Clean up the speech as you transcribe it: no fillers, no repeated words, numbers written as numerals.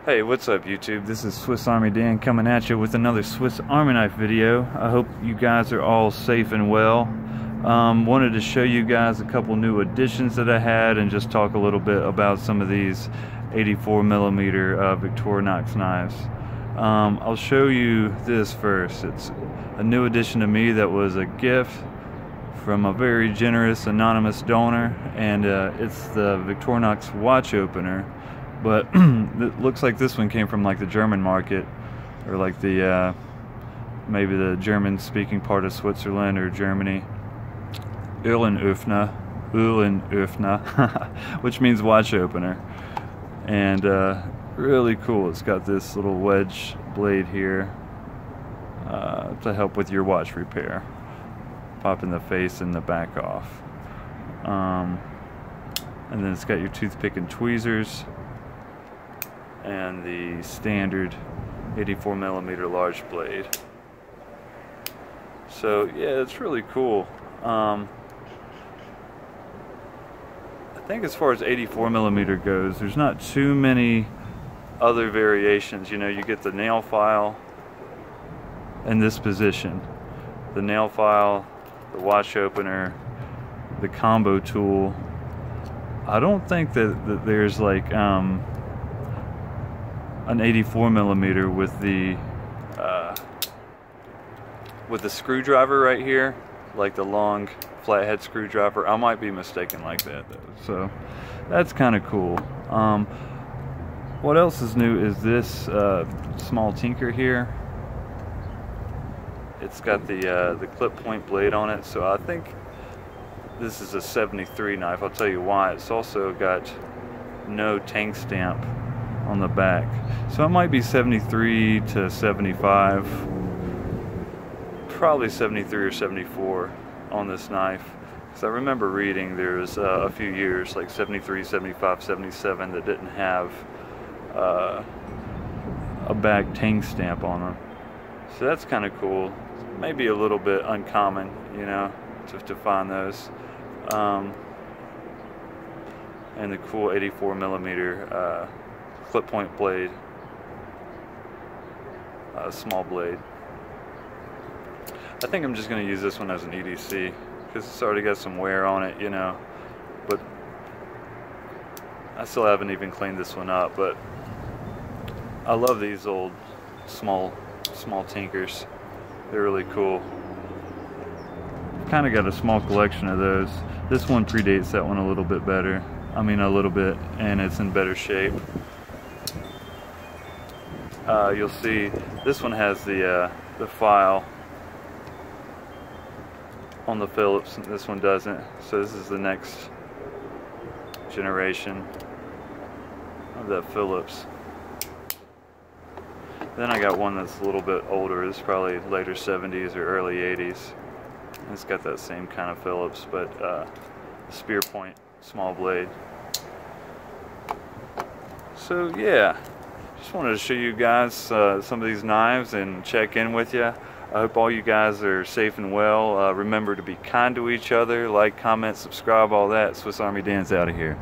Hey, what's up YouTube? This is Swiss Army Dan coming at you with another Swiss Army knife video. I hope you guys are all safe and well. Wanted to show you guys a couple new additions that I had and just talk a little bit about some of these 84mm Victorinox knives. I'll show you this first. It's a new addition to me that was a gift from a very generous anonymous donor, and it's the Victorinox watch opener. But it looks like this one came from like the German market, or like the maybe the German speaking part of Switzerland or Germany. Uhrenöffner, which means watch opener. And really cool. It's got this little wedge blade here to help with your watch repair, popping the face and the back off. And then it's got your toothpick and tweezers and the standard 84mm large blade. So yeah, it's really cool. I think as far as 84mm goes, there's not too many other variations. You know, you get the nail file in this position, the nail file, the watch opener, the combo tool. I don't think that there's like an 84mm with the screwdriver right here, like the long flathead screwdriver. I might be mistaken like that though, so that's kind of cool. What else is new is this small tinker here. It's got the clip point blade on it, so I think this is a 73 knife. I'll tell you why. It's also got no tank stamp on the back, so it might be 73 to 75, probably 73 or 74 on this knife, because I remember reading there was a few years like 73, 75, 77 that didn't have a back tank stamp on them. So that's kind of cool. Maybe a little bit uncommon, you know, to find those. And the cool 84mm clip point blade, small blade. I think I'm just going to use this one as an EDC because it's already got some wear on it, you know, but I still haven't even cleaned this one up. But I love these old small tinkers. They're really cool. Kind of got a small collection of those. This one predates that one a little bit better. I mean a little bit, and it's in better shape. You'll see this one has the file on the Phillips, and this one doesn't. So this is the next generation of that Phillips. Then I got one that's a little bit older. This is probably later 70s or early 80s. It's got that same kind of Phillips, but spear point, small blade. So yeah, just wanted to show you guys some of these knives and check in with you. I hope all you guys are safe and well. Remember to be kind to each other, like, comment, subscribe, all that. Swiss Army Dan's out of here.